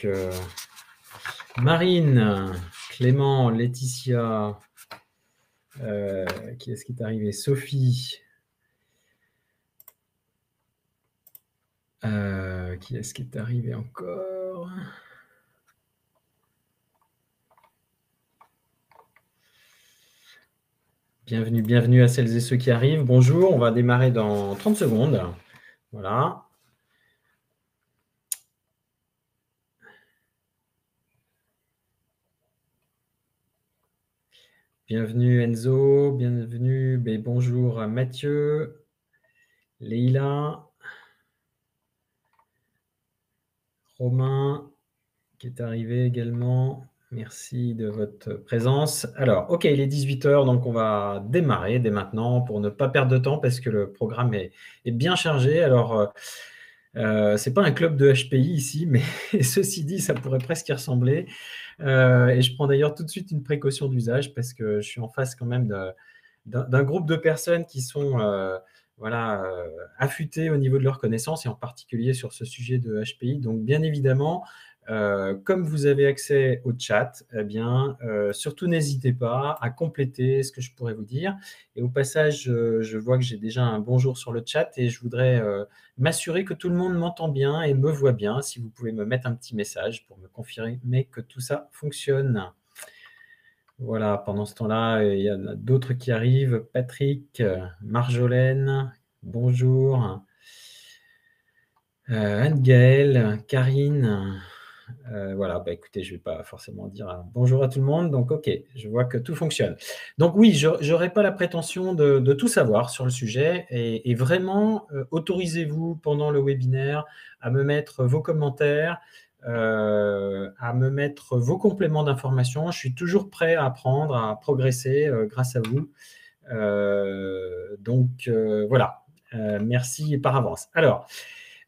euh, Marine, Clément, Laetitia, qui est-ce qui est arrivé? Sophie. Qui est-ce qui est arrivé encore? Bienvenue à celles et ceux qui arrivent. Bonjour, on va démarrer dans 30 secondes. Voilà. Bienvenue Enzo, bienvenue, bonjour à Mathieu, Leïla, Romain qui est arrivé également. Merci de votre présence. Alors, ok, il est 18h, donc on va démarrer dès maintenant pour ne pas perdre de temps parce que le programme est bien chargé. Alors, c'est pas un club de HPI ici, mais ceci dit, ça pourrait presque y ressembler. Et je prends d'ailleurs tout de suite une précaution d'usage parce que je suis en face quand même d'un groupe de personnes qui sont affûtées au niveau de leurs connaissances et en particulier sur ce sujet de HPI. Donc, bien évidemment, comme vous avez accès au chat, eh bien, surtout n'hésitez pas à compléter ce que je pourrais vous dire. Et au passage, je vois que j'ai déjà un bonjour sur le chat et je voudrais m'assurer que tout le monde m'entend bien et me voit bien. Si vous pouvez me mettre un petit message pour me confirmer que tout ça fonctionne. Voilà, pendant ce temps-là, il y en a d'autres qui arrivent. Patrick, Marjolaine, bonjour. Anne-Gaëlle, Karine. Voilà, écoutez, je ne vais pas forcément dire bonjour à tout le monde. Donc, ok, je vois que tout fonctionne. Donc oui, je n'aurai pas la prétention de tout savoir sur le sujet. Et vraiment, autorisez-vous pendant le webinaire à me mettre vos commentaires, à me mettre vos compléments d'information. Je suis toujours prêt à apprendre, à progresser grâce à vous. Donc, voilà. Merci par avance. Alors,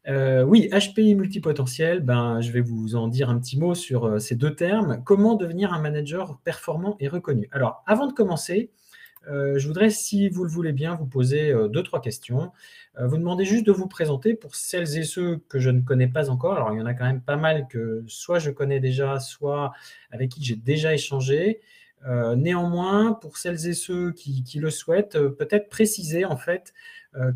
oui, HPI multipotentiel, je vais vous en dire un petit mot sur ces deux termes. Comment devenir un manager performant et reconnu? Alors, avant de commencer, je voudrais, si vous le voulez bien, vous poser deux, trois questions. Vous demandez juste de vous présenter pour celles et ceux que je ne connais pas encore. Alors, il y en a quand même pas mal que soit je connais déjà, soit avec qui j'ai déjà échangé. Néanmoins, pour celles et ceux qui le souhaitent, peut-être préciser en fait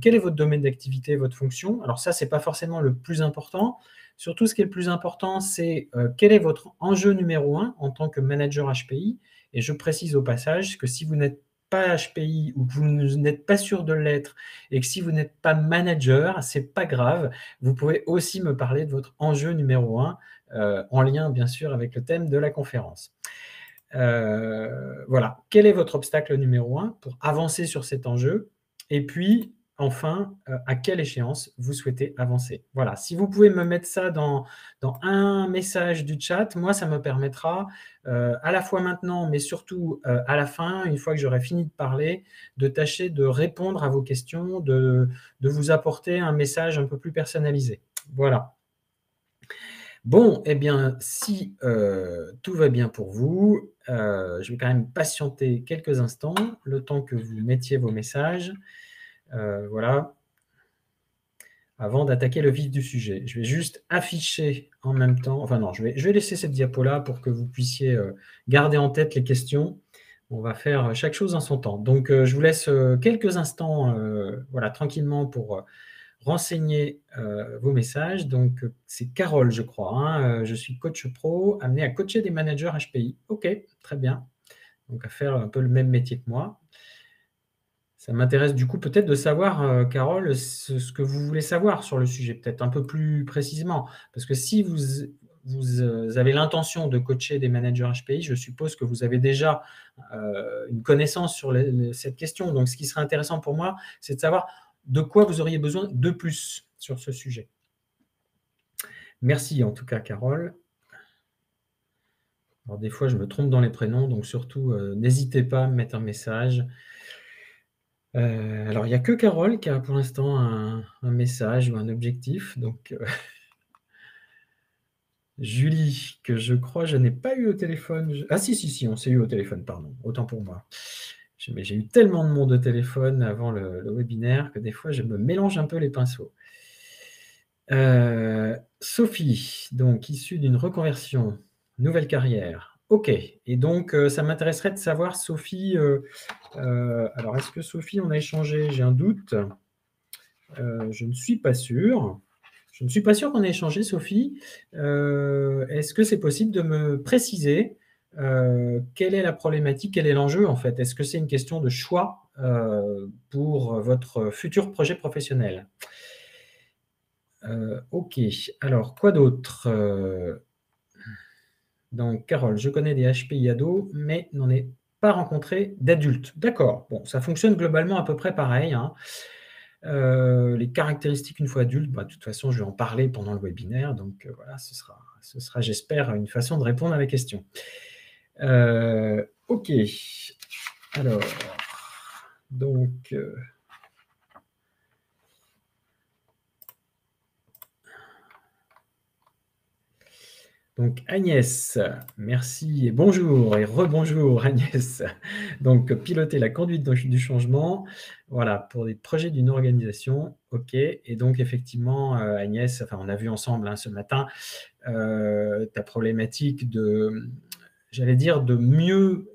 quel est votre domaine d'activité, votre fonction. Alors ça, ce n'est pas forcément le plus important. Surtout, ce qui est le plus important, c'est quel est votre enjeu numéro un en tant que manager HPI. Et je précise au passage que si vous n'êtes pas HPI ou que vous n'êtes pas sûr de l'être et que si vous n'êtes pas manager, c'est pas grave. Vous pouvez aussi me parler de votre enjeu numéro un en lien bien sûr avec le thème de la conférence. Voilà, quel est votre obstacle numéro un pour avancer sur cet enjeu? Et puis, enfin, à quelle échéance vous souhaitez avancer? Voilà, si vous pouvez me mettre ça dans un message du chat, moi, ça me permettra, à la fois maintenant, mais surtout à la fin, une fois que j'aurai fini de parler, de tâcher de répondre à vos questions, de vous apporter un message un peu plus personnalisé. Voilà. Bon, eh bien, si tout va bien pour vous, je vais quand même patienter quelques instants, le temps que vous mettiez vos messages. Voilà, avant d'attaquer le vif du sujet. Je vais juste afficher en même temps, enfin non, je vais laisser cette diapo-là pour que vous puissiez garder en tête les questions. On va faire chaque chose en son temps. Donc, je vous laisse quelques instants voilà, tranquillement pour renseigner vos messages. Donc, c'est Carole, je crois. Hein. Je suis coach pro, amené à coacher des managers HPI. OK, très bien. Donc, à faire un peu le même métier que moi. Ça m'intéresse du coup peut-être de savoir, Carole, ce que vous voulez savoir sur le sujet, peut-être un peu plus précisément. Parce que si vous avez l'intention de coacher des managers HPI, je suppose que vous avez déjà une connaissance sur cette question. Donc, ce qui serait intéressant pour moi, c'est de savoir de quoi vous auriez besoin de plus sur ce sujet. Merci en tout cas, Carole. Alors, des fois, je me trompe dans les prénoms, donc surtout, n'hésitez pas à me mettre un message. Alors, il n'y a que Carole qui a pour l'instant un message ou un objectif. Donc, Julie, que je crois je n'ai pas eu au téléphone. Ah si, on s'est eu au téléphone, pardon. Autant pour moi. Mais j'ai eu tellement de monde au téléphone avant le webinaire que des fois, je me mélange un peu les pinceaux. Sophie, donc issue d'une reconversion, nouvelle carrière. OK et donc ça m'intéresserait de savoir Sophie, alors est-ce que Sophie, on a échangé? J'ai un doute. Je ne suis pas sûr. Je ne suis pas sûr qu'on ait échangé, Sophie. Est-ce que c'est possible de me préciser, quelle est la problématique, quel est l'enjeu, en fait? Est-ce que c'est une question de choix, pour votre futur projet professionnel? OK. Alors quoi d'autre? Donc Carole: «Je connais des HPI ados, mais n'en ai pas rencontré d'adultes». D'accord. Bon, ça fonctionne globalement à peu près pareil, hein. Les caractéristiques une fois adulte, bah, de toute façon, je vais en parler pendant le webinaire, donc voilà, ce sera, j'espère, une façon de répondre à la question. OK. Alors, donc, donc Agnès, merci et bonjour et rebonjour Agnès. Donc piloter la conduite du changement, voilà, pour des projets d'une organisation, OK et donc effectivement, Agnès, enfin on a vu ensemble, hein, ce matin, ta problématique de, j'allais dire, de mieux,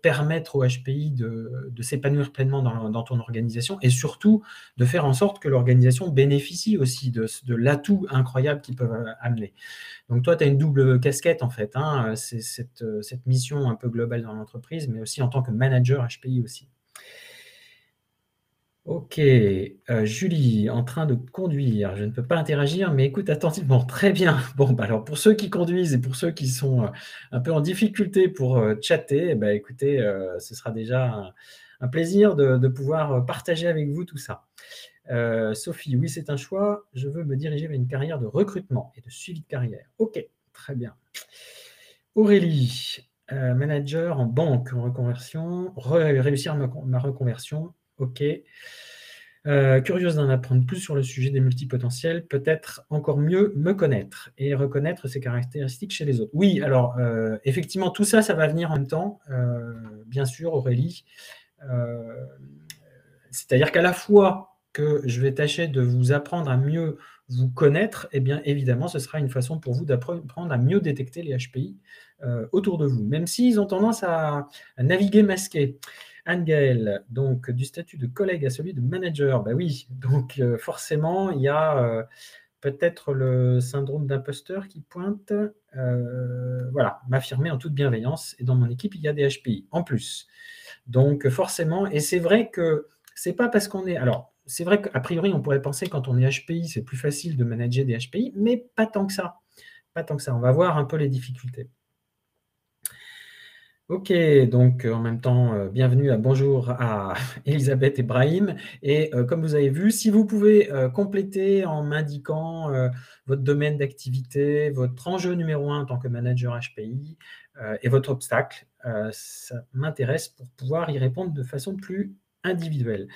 permettre au HPI de s'épanouir pleinement dans ton organisation et surtout de faire en sorte que l'organisation bénéficie aussi de l'atout incroyable qu'ils peuvent, amener. Donc toi, tu as une double casquette en fait, hein, c'est cette mission un peu globale dans l'entreprise, mais aussi en tant que manager HPI aussi. OK, Julie, en train de conduire, je ne peux pas interagir, mais écoute attentivement. Très bien. Bon, bah, alors pour ceux qui conduisent et pour ceux qui sont, un peu en difficulté pour, chatter, eh bah, écoutez, ce sera déjà un plaisir de pouvoir, partager avec vous tout ça. Sophie: «Oui, c'est un choix. Je veux me diriger vers une carrière de recrutement et de suivi de carrière». OK, très bien. Aurélie, manager en banque en reconversion, réussir ma reconversion. OK. Curieuse d'en apprendre plus sur le sujet des multipotentiels, peut-être encore mieux me connaître et reconnaître ses caractéristiques chez les autres. Oui, alors, effectivement, tout ça, ça va venir en même temps, bien sûr, Aurélie. Heu, C'est-à-dire qu'à la fois que je vais tâcher de vous apprendre à mieux vous connaître, et bien évidemment, ce sera une façon pour vous d'apprendre à mieux détecter les HPI, autour de vous, même s'ils ont tendance à naviguer masqués. Anne-Gaëlle, donc du statut de collègue à celui de manager, bah oui, donc forcément, il y a, peut-être le syndrome d'imposteur qui pointe, voilà, m'affirmer en toute bienveillance et dans mon équipe, il y a des HPI en plus. Donc forcément et c'est vrai que c'est pas parce qu'on est alors, c'est vrai qu'a priori, on pourrait penser quand on est HPI, c'est plus facile de manager des HPI, mais pas tant que ça, pas tant que ça. On va voir un peu les difficultés. OK, donc en même temps, bienvenue à bonjour à Elisabeth et Brahim et comme vous avez vu, si vous pouvez, compléter en m'indiquant, votre domaine d'activité, votre enjeu numéro un en tant que manager HPI, et votre obstacle, ça m'intéresse pour pouvoir y répondre de façon plus individuelle.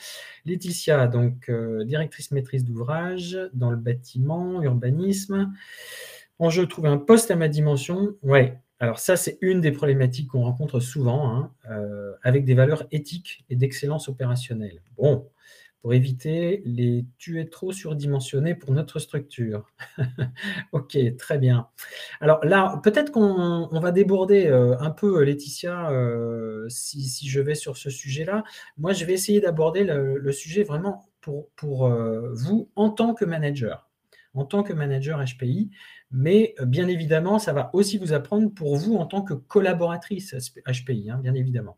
Laetitia, donc directrice maîtrise d'ouvrage dans le bâtiment, urbanisme. Enjeu, trouver un poste à ma dimension. Ouais, alors ça, c'est une des problématiques qu'on rencontre souvent, hein, avec des valeurs éthiques et d'excellence opérationnelle. Bon, pour éviter les «tu es trop surdimensionné pour notre structure». OK, très bien. Alors là, peut-être qu'on va déborder, un peu, Laetitia, si je vais sur ce sujet-là. Moi, je vais essayer d'aborder le sujet vraiment pour, vous en tant que manager. En tant que manager HPI, mais bien évidemment, ça va aussi vous apprendre pour vous en tant que collaboratrice HPI, hein, bien évidemment.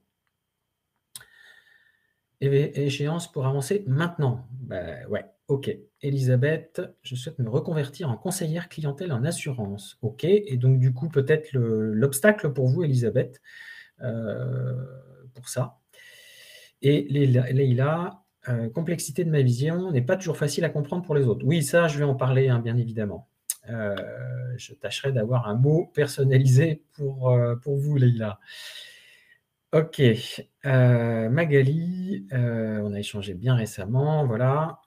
Échéance pour avancer maintenant? Bah, ouais, OK. Elisabeth, je souhaite me reconvertir en conseillère clientèle en assurance. OK et donc du coup, peut-être l'obstacle pour vous, Elisabeth, heu, pour ça et Leïla, complexité de ma vision n'est pas toujours facile à comprendre pour les autres. Oui, ça, je vais en parler, hein, bien évidemment. Heu, je tâcherai d'avoir un mot personnalisé pour vous, Leïla. OK, Magali, on a échangé bien récemment, voilà,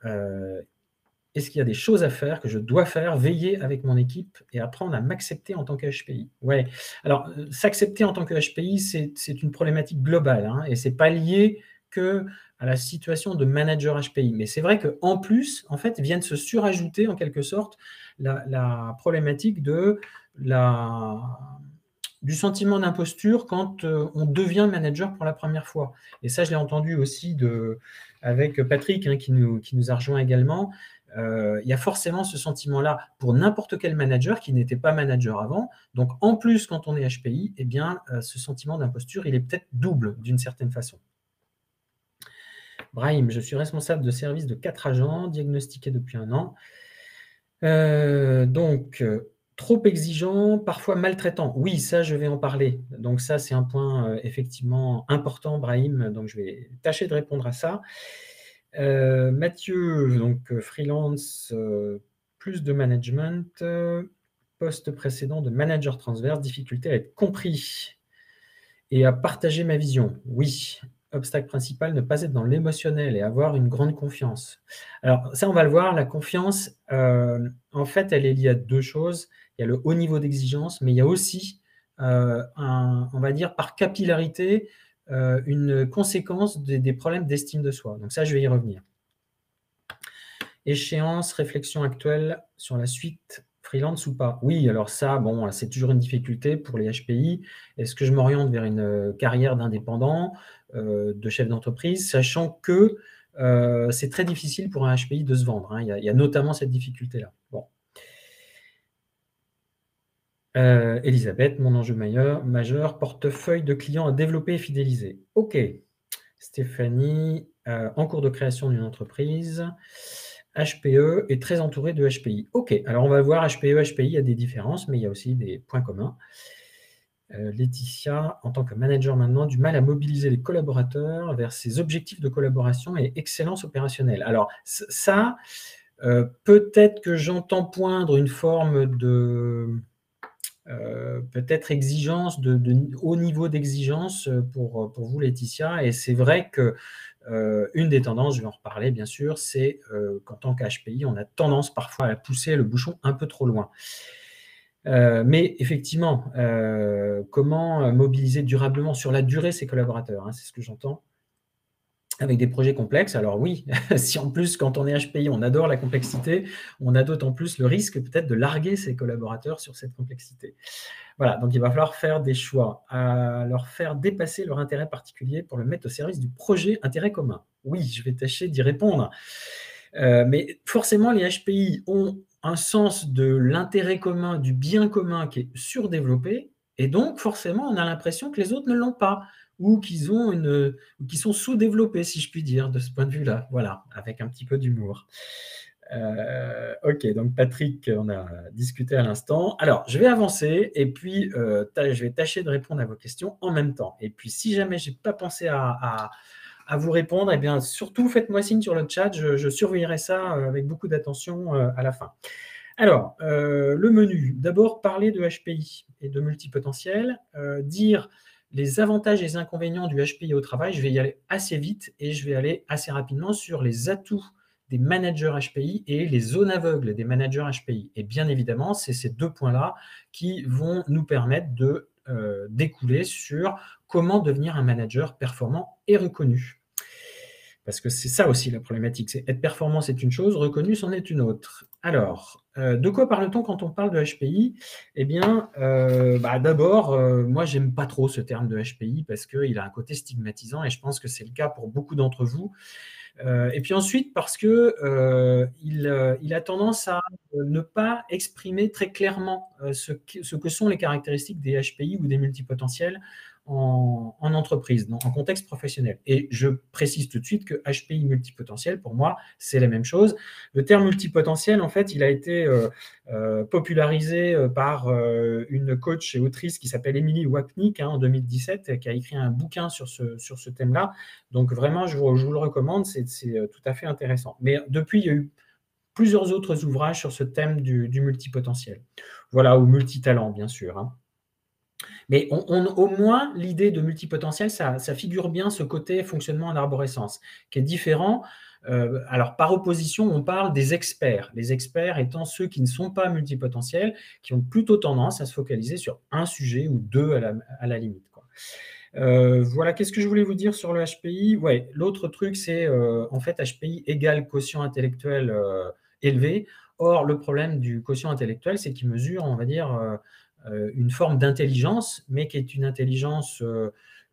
est-ce qu'il y a des choses à faire, que je dois faire, veiller avec mon équipe et apprendre à m'accepter en tant que HPI? Ouais, alors, s'accepter en tant que HPI, c'est une problématique globale, hein et c'est pas lié qu'à la situation de manager HPI. Mais c'est vrai qu'en plus, en fait, viennent se surajouter en quelque sorte la problématique du sentiment d'imposture quand on devient manager pour la première fois. Et ça, je l'ai entendu aussi avec Patrick, hein, qui nous a rejoint également. Il y a forcément ce sentiment-là pour n'importe quel manager qui n'était pas manager avant. Donc, en plus, quand on est HPI, eh bien, ce sentiment d'imposture, il est peut-être double d'une certaine façon. Brahim, je suis responsable de service de 4 agents, diagnostiqués depuis 1 an. Donc, trop exigeant, parfois maltraitant. Oui, ça, je vais en parler. Donc ça, c'est un point effectivement important, Brahim. Donc, je vais tâcher de répondre à ça. Mathieu, donc freelance, plus de management, poste précédent de manager transverse, difficulté à être compris et à partager ma vision. Oui. Obstacle principal, ne pas être dans l'émotionnel et avoir une grande confiance. Alors ça, on va le voir, la confiance, en fait, elle est liée à 2 choses. Il y a le haut niveau d'exigence, mais il y a aussi, on va dire par capillarité, une conséquence des problèmes d'estime de soi. Donc ça, je vais y revenir. Échéance, réflexion actuelle sur la suite, freelance ou pas? Oui, alors ça, bon, c'est toujours une difficulté pour les HPI. Est-ce que je m'oriente vers une carrière d'indépendant, de chef d'entreprise, sachant que c'est très difficile pour un HPI de se vendre, hein. Il y a notamment cette difficulté-là. Bon. Elisabeth, mon enjeu majeur, portefeuille de clients à développer et fidéliser. OK. Stéphanie, en cours de création d'une entreprise. HPE est très entouré de HPI. OK, alors on va voir HPE, HPI, il y a des différences, mais il y a aussi des points communs. Laetitia, en tant que manager maintenant, du mal à mobiliser les collaborateurs vers ses objectifs de collaboration et excellence opérationnelle. Alors ça, peut-être que j'entends poindre une forme de peut-être exigence, de haut niveau d'exigence pour vous, Laetitia. Et c'est vrai que une des tendances, je vais en reparler bien sûr, c'est qu'en tant qu'HPI, on a tendance parfois à pousser le bouchon un peu trop loin. Mais effectivement, comment mobiliser durablement sur la durée ses collaborateurs, hein, c'est ce que j'entends, avec des projets complexes. Alors oui, si en plus, quand on est HPI, on adore la complexité, on a d'autant plus le risque peut-être de larguer ses collaborateurs sur cette complexité. Voilà, donc il va falloir faire des choix, leur faire dépasser leur intérêt particulier pour le mettre au service du projet intérêt commun. Oui, je vais tâcher d'y répondre. Mais forcément, les HPI ont un sens de l'intérêt commun, du bien commun qui est surdéveloppé, et donc forcément, on a l'impression que les autres ne l'ont pas, ou qu'ils sont sous-développés, si je puis dire, de ce point de vue-là. Voilà, avec un petit peu d'humour. OK, donc Patrick, on a discuté à l'instant. Alors, je vais avancer et puis je vais tâcher de répondre à vos questions en même temps. Et puis, si jamais je n'ai pas pensé à vous répondre, eh bien, surtout faites-moi signe sur le chat. Je surveillerai ça avec beaucoup d'attention à la fin. Alors, le menu. D'abord, parler de HPI et de multipotentiel. Dire les avantages et les inconvénients du HPI au travail. Je vais y aller assez vite et je vais aller assez rapidement sur les atouts des managers HPI et les zones aveugles des managers HPI. Et bien évidemment, c'est ces 2 points-là qui vont nous permettre de découler sur comment devenir un manager performant et reconnu. Parce que c'est ça aussi la problématique, c'est être performant, c'est une chose, reconnu, c'en est une autre. Alors, de quoi parle-t-on quand on parle de HPI? Eh bien, d'abord, moi, j'aime pas trop ce terme de HPI parce qu'il a un côté stigmatisant et je pense que c'est le cas pour beaucoup d'entre vous. Et puis ensuite, parce qu'il il a tendance à ne pas exprimer très clairement ce que sont les caractéristiques des HPI ou des multipotentiels en entreprise, en contexte professionnel. Et je précise tout de suite que HPI multipotentiel, pour moi, c'est la même chose. Le terme multipotentiel, en fait, il a été popularisé par une coach et autrice qui s'appelle Emily Wapnick en 2017, qui a écrit un bouquin sur ce thème-là. Donc vraiment, je vous le recommande, c'est tout à fait intéressant. Mais depuis, il y a eu plusieurs autres ouvrages sur ce thème du multipotentiel. Voilà, ou multitalent, bien sûr, hein. Mais au moins, l'idée de multipotentiel, ça figure bien ce côté fonctionnement en arborescence, qui est différent. Alors, par opposition, on parle des experts. Les experts étant ceux qui ne sont pas multipotentiels, qui ont plutôt tendance à se focaliser sur un sujet ou deux à la limite, quoi. Voilà, qu'est-ce que je voulais vous dire sur le HPI? Ouais, l'autre truc, c'est, en fait, HPI égale quotient intellectuel, élevé. Or, le problème du quotient intellectuel, c'est qu'il mesure, on va dire, une forme d'intelligence, mais qui est une intelligence,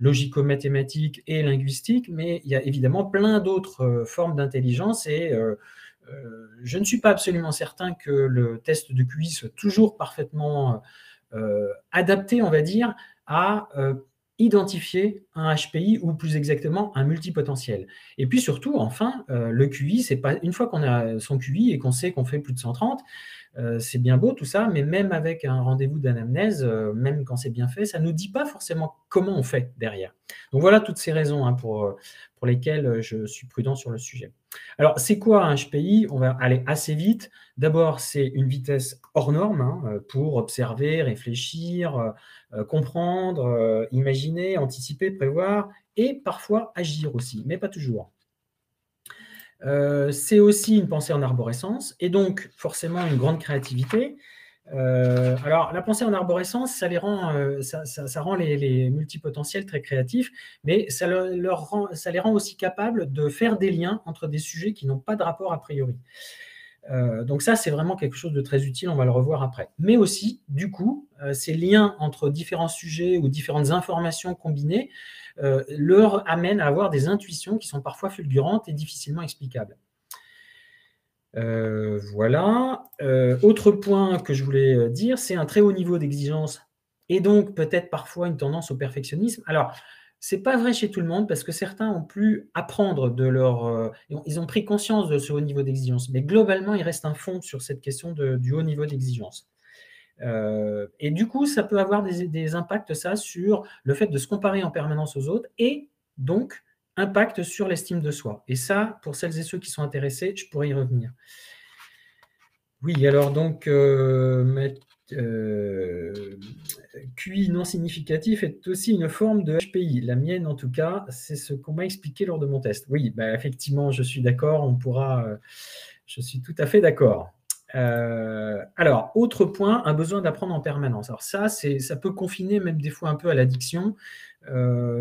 logico-mathématique et linguistique, mais il y a évidemment plein d'autres, formes d'intelligence et je ne suis pas absolument certain que le test de QI soit toujours parfaitement, adapté, on va dire, à, identifier un HPI ou plus exactement un multipotentiel. Et puis surtout, enfin, le QI, c'est pas une fois qu'on a son QI et qu'on sait qu'on fait plus de 130, c'est bien beau tout ça, mais même avec un rendez-vous d'anamnèse, même quand c'est bien fait, ça ne nous dit pas forcément comment on fait derrière. Donc voilà toutes ces raisons, hein, pour lesquelles, je suis prudent sur le sujet. Alors, c'est quoi un HPI? On va aller assez vite. D'abord, c'est une vitesse hors norme, hein, pour observer, réfléchir, comprendre, imaginer, anticiper, prévoir et parfois agir aussi, mais pas toujours. C'est aussi une pensée en arborescence et donc forcément une grande créativité. Alors la pensée en arborescence, ça les rend, ça rend les multipotentiels très créatifs, mais ça les rend aussi capables de faire des liens entre des sujets qui n'ont pas de rapport a priori. Donc ça, c'est vraiment quelque chose de très utile, on va le revoir après. Mais aussi, du coup, ces liens entre différents sujets ou différentes informations combinées leur amènent à avoir des intuitions qui sont parfois fulgurantes et difficilement explicables. Voilà. Autre point que je voulais dire, c'est un très haut niveau d'exigence et donc peut-être parfois une tendance au perfectionnisme. Alors, c'est pas vrai chez tout le monde parce que certains ont pu apprendre de leur, ils ont pris conscience de ce haut niveau d'exigence, mais globalement, il reste un fond sur cette question du haut niveau d'exigence. Et du coup, ça peut avoir des impacts, ça, sur le fait de se comparer en permanence aux autres et donc impact sur l'estime de soi. Et ça, pour celles et ceux qui sont intéressés, je pourrais y revenir. Oui, alors donc, QI non significatif est aussi une forme de HPI. La mienne, en tout cas, c'est ce qu'on m'a expliqué lors de mon test. Oui, bah, effectivement, je suis d'accord, on pourra, je suis tout à fait d'accord. Alors, autre point, un besoin d'apprendre en permanence. Alors ça peut confiner même des fois un peu à l'addiction.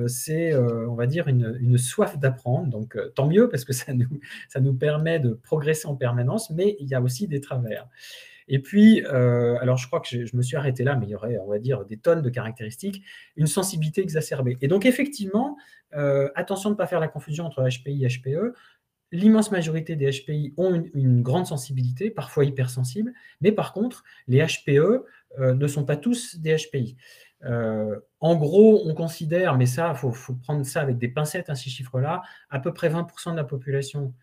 C'est, on va dire, une soif d'apprendre. Donc, tant mieux parce que ça nous permet de progresser en permanence, mais il y a aussi des travers. Et puis, alors je crois que je me suis arrêté là, mais il y aurait, on va dire, des tonnes de caractéristiques. Une sensibilité exacerbée. Et donc, effectivement, attention de ne pas faire la confusion entre HPI et HPE. L'immense majorité des HPI ont une grande sensibilité, parfois hypersensible, mais par contre, les HPE ne sont pas tous des HPI. En gros, on considère, mais ça, faut prendre ça avec des pincettes, hein, ces chiffres-là, à peu près 20% de la population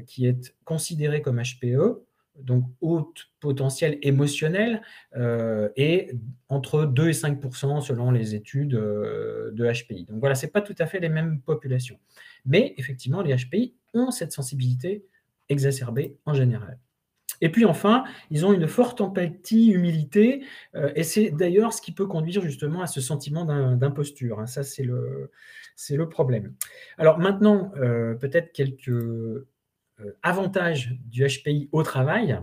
qui est considérée comme HPE, donc haut potentiel émotionnel, et entre 2 et 5% selon les études de HPI. Donc voilà, ce n'est pas tout à fait les mêmes populations. Mais effectivement, les HPI ont cette sensibilité exacerbée en général. Et puis enfin, ils ont une forte empathie, humilité, et c'est d'ailleurs ce qui peut conduire justement à ce sentiment d'imposture, hein. Ça, c'est le problème. Alors maintenant, peut-être quelques avantages du HPI au travail.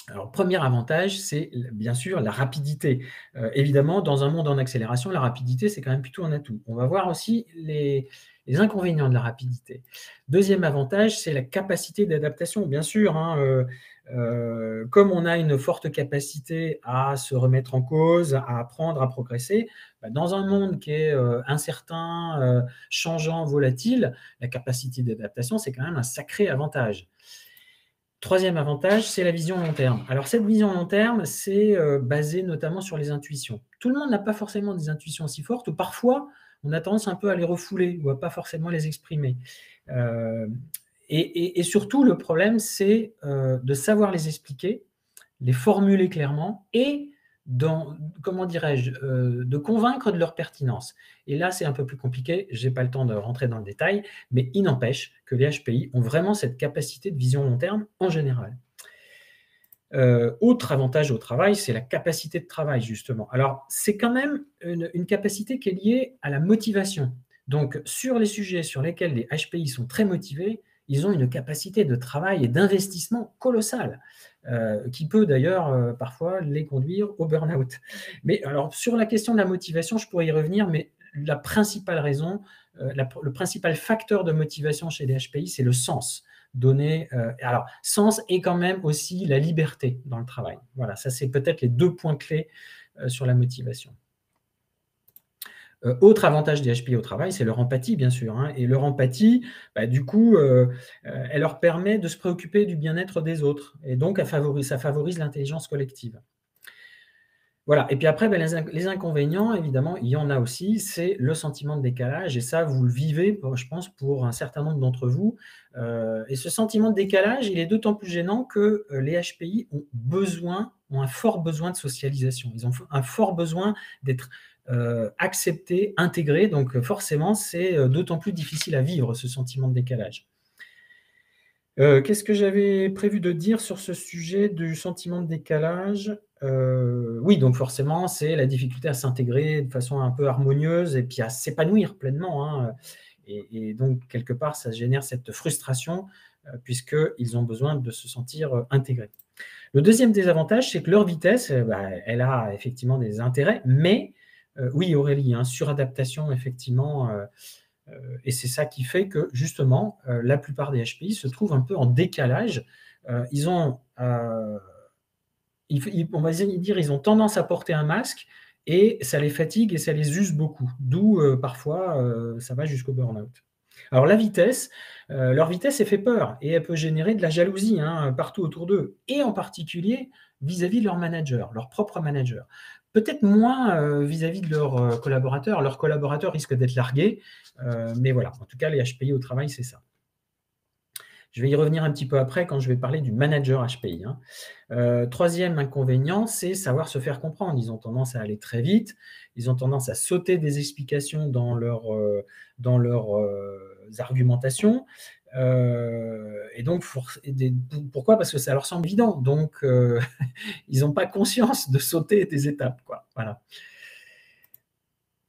Alors, premier avantage, c'est bien sûr la rapidité. Évidemment, dans un monde en accélération, la rapidité, c'est quand même plutôt un atout. On va voir aussi les inconvénients de la rapidité. Deuxième avantage, c'est la capacité d'adaptation. Bien sûr, hein, comme on a une forte capacité à se remettre en cause, à apprendre, à progresser, bah, dans un monde qui est incertain, changeant, volatile, la capacité d'adaptation, c'est quand même un sacré avantage. Troisième avantage, c'est la vision long terme. Alors cette vision long terme, c'est basé notamment sur les intuitions. Tout le monde n'a pas forcément des intuitions aussi fortes, ou parfois on a tendance un peu à les refouler ou à pas forcément les exprimer. Euh, et surtout, le problème, c'est de savoir les expliquer, les formuler clairement et, comment dirais-je, de convaincre de leur pertinence. Et là, c'est un peu plus compliqué, je n'ai pas le temps de rentrer dans le détail, mais il n'empêche que les HPI ont vraiment cette capacité de vision long terme en général. Autre avantage au travail, c'est la capacité de travail, justement. Alors, c'est quand même une capacité qui est liée à la motivation. Donc, sur les sujets sur lesquels les HPI sont très motivés, ils ont une capacité de travail et d'investissement colossale, qui peut d'ailleurs parfois les conduire au burn-out. Mais alors, sur la question de la motivation, je pourrais y revenir, mais la principale raison, le principal facteur de motivation chez les HPI, c'est le sens donné. Alors, sens et quand même aussi la liberté dans le travail. Voilà, ça c'est peut-être les 2 points clés sur la motivation. Autre avantage des HPI au travail, c'est leur empathie, bien sûr, hein, et leur empathie, du coup, elle leur permet de se préoccuper du bien-être des autres et donc ça favorise l'intelligence collective. Voilà, et puis après, les inconvénients, évidemment, il y en a aussi, c'est le sentiment de décalage et ça, vous le vivez, je pense, pour un certain nombre d'entre vous. Et ce sentiment de décalage, il est d'autant plus gênant que les HPI ont un fort besoin de socialisation. Ils ont un fort besoin d'être acceptés, intégrés, donc forcément, c'est d'autant plus difficile à vivre, ce sentiment de décalage. Qu'est-ce que j'avais prévu de dire sur ce sujet du sentiment de décalage? Oui, donc forcément, c'est la difficulté à s'intégrer de façon un peu harmonieuse et puis à s'épanouir pleinement, hein, et donc quelque part, ça génère cette frustration, puisqu'ils ont besoin de se sentir, intégrés. Le deuxième désavantage, c'est que leur vitesse, elle a effectivement des intérêts, mais oui, Aurélie, hein, suradaptation effectivement, et c'est ça qui fait que justement, la plupart des HPI se trouvent un peu en décalage. Ils ont, on va dire, ils ont tendance à porter un masque et ça les fatigue et ça les use beaucoup. D'où parfois, ça va jusqu'au burn-out. Alors la vitesse, leur vitesse, elle fait peur et elle peut générer de la jalousie, hein, partout autour d'eux et en particulier vis-à-vis de leur manager, leur propre manager. Peut-être moins vis-à-vis de leurs collaborateurs. Leurs collaborateurs risquent d'être largués, mais voilà, en tout cas, les HPI au travail, c'est ça. Je vais y revenir un petit peu après quand je vais parler du manager HPI, hein. Troisième inconvénient, c'est savoir se faire comprendre. Ils ont tendance à aller très vite, ils ont tendance à sauter des explications dans leurs argumentations. Et donc, pourquoi? Parce que ça leur semble évident. Donc, ils n'ont pas conscience de sauter des étapes, quoi. Voilà.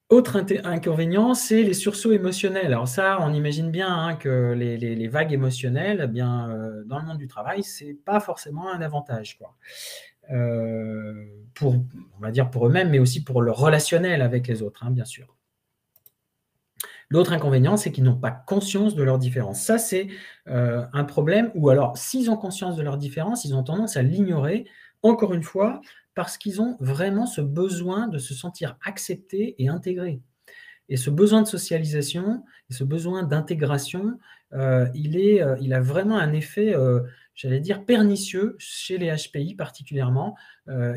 Autre inconvénient, c'est les sursauts émotionnels. Alors ça, on imagine bien, hein, que les vagues émotionnelles, eh bien, dans le monde du travail, c'est pas forcément un avantage, quoi. On va dire pour eux-mêmes, mais aussi pour le relationnel avec les autres, hein, bien sûr. L'autre inconvénient, c'est qu'ils n'ont pas conscience de leurs différences. Ça, c'est un problème, ou alors, s'ils ont conscience de leurs différences, ils ont tendance à l'ignorer, encore une fois, parce qu'ils ont vraiment ce besoin de se sentir acceptés et intégrés. Et ce besoin de socialisation et ce besoin d'intégration, il a vraiment un effet, j'allais dire pernicieux chez les HPI particulièrement.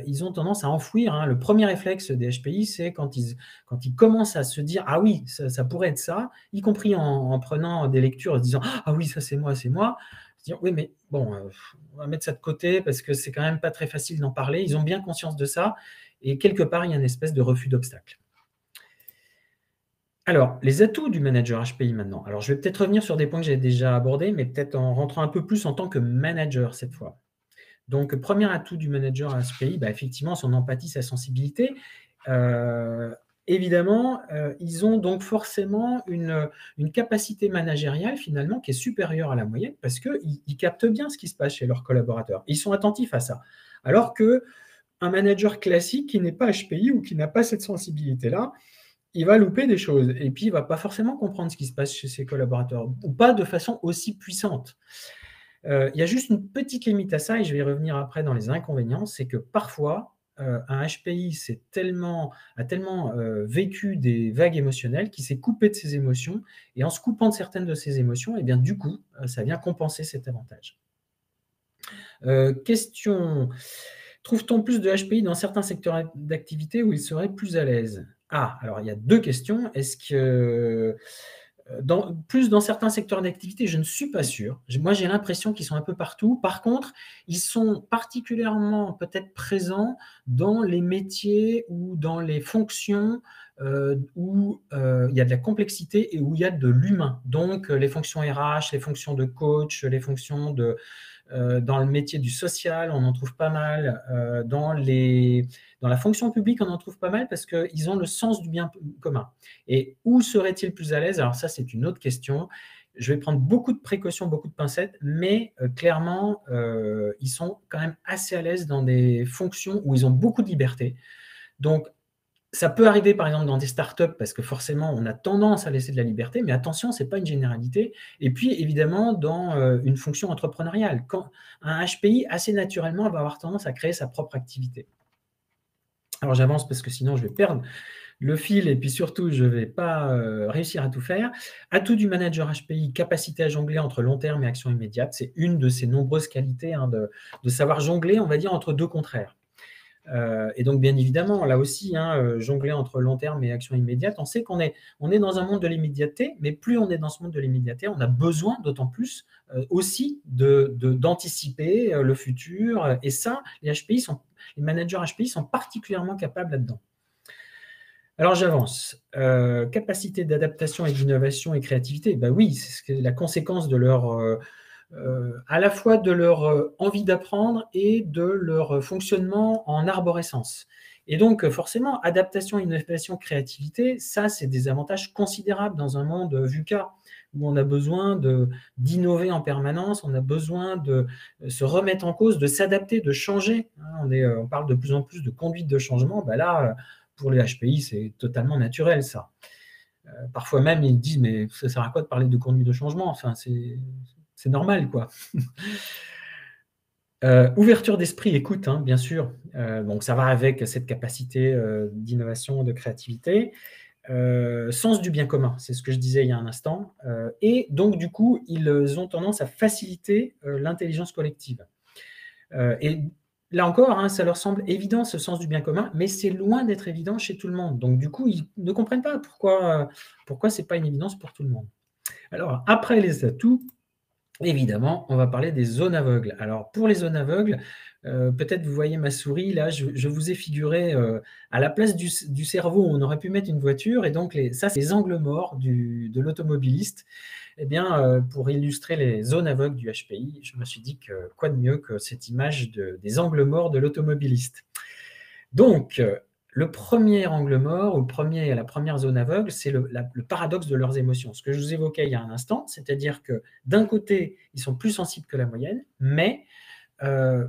Ils ont tendance à enfouir, hein. Le premier réflexe des HPI, c'est quand ils commencent à se dire: «Ah oui, ça pourrait être ça», y compris en prenant des lectures, en se disant: «Ah oui, ça c'est moi, c'est moi». Se dire: «Oui, mais bon, on va mettre ça de côté parce que c'est quand même pas très facile d'en parler». Ils ont bien conscience de ça et quelque part, il y a une espèce de refus d'obstacle. Alors, les atouts du manager HPI maintenant. Alors, je vais peut-être revenir sur des points que j'ai déjà abordés, mais peut-être en rentrant un peu plus en tant que manager cette fois. Donc, premier atout du manager HPI, effectivement, son empathie, sa sensibilité. Évidemment, ils ont donc forcément une capacité managériale finalement qui est supérieure à la moyenne parce qu'ils captent bien ce qui se passe chez leurs collaborateurs. Ils sont attentifs à ça. Alors qu'un manager classique qui n'est pas HPI ou qui n'a pas cette sensibilité-là, il va louper des choses et puis il va pas forcément comprendre ce qui se passe chez ses collaborateurs ou pas de façon aussi puissante. Il y a juste une petite limite à ça et je vais y revenir après dans les inconvénients, c'est que parfois, un HPI a tellement, vécu des vagues émotionnelles qu'il s'est coupé de ses émotions et en se coupant de certaines de ses émotions et bien du coup, ça vient compenser cet avantage. Question: trouve-t-on plus de HPI dans certains secteurs d'activité où ils seraient plus à l'aise? Ah, alors il y a 2 questions. Est-ce que, dans certains secteurs d'activité? Je ne suis pas sûr. Moi, j'ai l'impression qu'ils sont un peu partout. Par contre, ils sont particulièrement peut-être présents dans les métiers ou dans les fonctions, où, il y a de la complexité et où il y a de l'humain. Donc, les fonctions RH, les fonctions de coach, les fonctions dans le métier du social, on en trouve pas mal. Dans la fonction publique, on en trouve pas mal parce qu'ils ont le sens du bien commun. Et où seraient-ils plus à l'aise? Alors ça, c'est une autre question. Je vais prendre beaucoup de précautions, beaucoup de pincettes, mais clairement, ils sont quand même assez à l'aise dans des fonctions où ils ont beaucoup de liberté. Donc, Ça peut arriver, par exemple, dans des startups parce que forcément, on a tendance à laisser de la liberté, mais attention, c'est pas une généralité. Et puis, évidemment, dans, une fonction entrepreneuriale. Quand un HPI, assez naturellement, va avoir tendance à créer sa propre activité. Alors j'avance parce que sinon je vais perdre le fil et puis surtout je ne vais pas, réussir à tout faire. Atout du manager HPI, capacité à jongler entre long terme et action immédiate. C'est une de ces nombreuses qualités, hein, de savoir jongler, on va dire, entre 2 contraires. Et donc bien évidemment, là aussi, hein, jongler entre long terme et action immédiate, on sait qu'on est dans un monde de l'immédiateté, mais plus on est dans ce monde de l'immédiateté, on a besoin d'autant plus, aussi d'anticiper, le futur, et ça, les managers HPI sont particulièrement capables là-dedans. Alors j'avance. Capacité d'adaptation et d'innovation et créativité, bah oui, c'est la conséquence de leur, à la fois de leur envie d'apprendre et de leur fonctionnement en arborescence. Et donc, forcément, adaptation, innovation, créativité, ça, c'est des avantages considérables dans un monde VUCA, où on a besoin d'innover en permanence, on a besoin de se remettre en cause, de s'adapter, de changer. Hein, on parle de plus en plus de conduite de changement. Bah là, pour les HPI, c'est totalement naturel, ça. Parfois même, ils disent, mais ça sert à quoi de parler de conduite de changement? Enfin, c'est normal, quoi. Ouverture d'esprit, écoute, hein, bien sûr. Donc ça va avec cette capacité, d'innovation, de créativité. Sens du bien commun, c'est ce que je disais il y a un instant. Et donc du coup, ils ont tendance à faciliter, l'intelligence collective. Et là encore, hein, ça leur semble évident, ce sens du bien commun, mais c'est loin d'être évident chez tout le monde. Donc du coup, ils ne comprennent pas pourquoi ce n'est pas une évidence pour tout le monde. Alors après les atouts, évidemment, on va parler des zones aveugles. Alors pour les zones aveugles, peut-être vous voyez ma souris là, je vous ai figuré, à la place du cerveau, on aurait pu mettre une voiture, et donc ça, c'est les angles morts de l'automobiliste. Eh bien, pour illustrer les zones aveugles du HPI, je me suis dit que quoi de mieux que cette image des angles morts de l'automobiliste. Donc, le premier angle mort, ou la première zone aveugle, c'est le paradoxe de leurs émotions. Ce que je vous évoquais il y a un instant, c'est-à-dire que d'un côté, ils sont plus sensibles que la moyenne, mais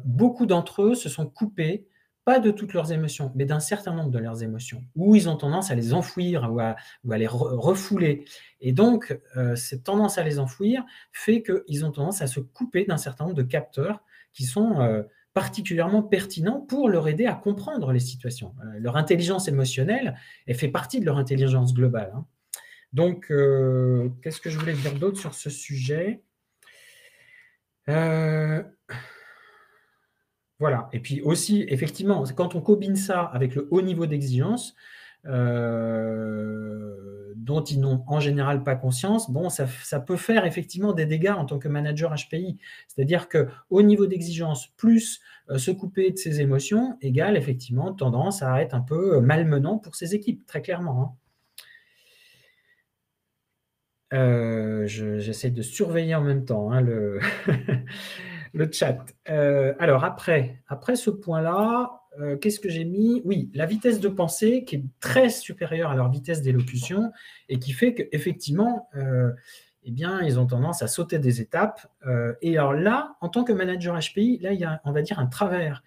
beaucoup d'entre eux se sont coupés, pas de toutes leurs émotions, mais d'un certain nombre de leurs émotions, où ils ont tendance à les enfouir ou à les refouler. Et donc, cette tendance à les enfouir fait qu'ils ont tendance à se couper d'un certain nombre de capteurs qui sont particulièrement pertinents pour leur aider à comprendre les situations. Leur intelligence émotionnelle, elle fait partie de leur intelligence globale, hein. Donc, qu'est-ce que je voulais dire d'autre sur ce sujet? Euh, Voilà. Et puis aussi, effectivement, quand on combine ça avec le haut niveau d'exigence, dont ils n'ont en général pas conscience, bon, ça peut faire effectivement des dégâts en tant que manager HPI. C'est-à-dire que haut niveau d'exigence plus se couper de ses émotions égale effectivement tendance à être un peu malmenant pour ses équipes, très clairement, hein. J'essaie de surveiller en même temps, hein, le chat. Alors après ce point-là, qu'est-ce que j'ai mis? Oui, la vitesse de pensée qui est très supérieure à leur vitesse d'élocution et qui fait qu'effectivement, eh bien, ils ont tendance à sauter des étapes. Et alors là, en tant que manager HPI, là, il y a, on va dire, un travers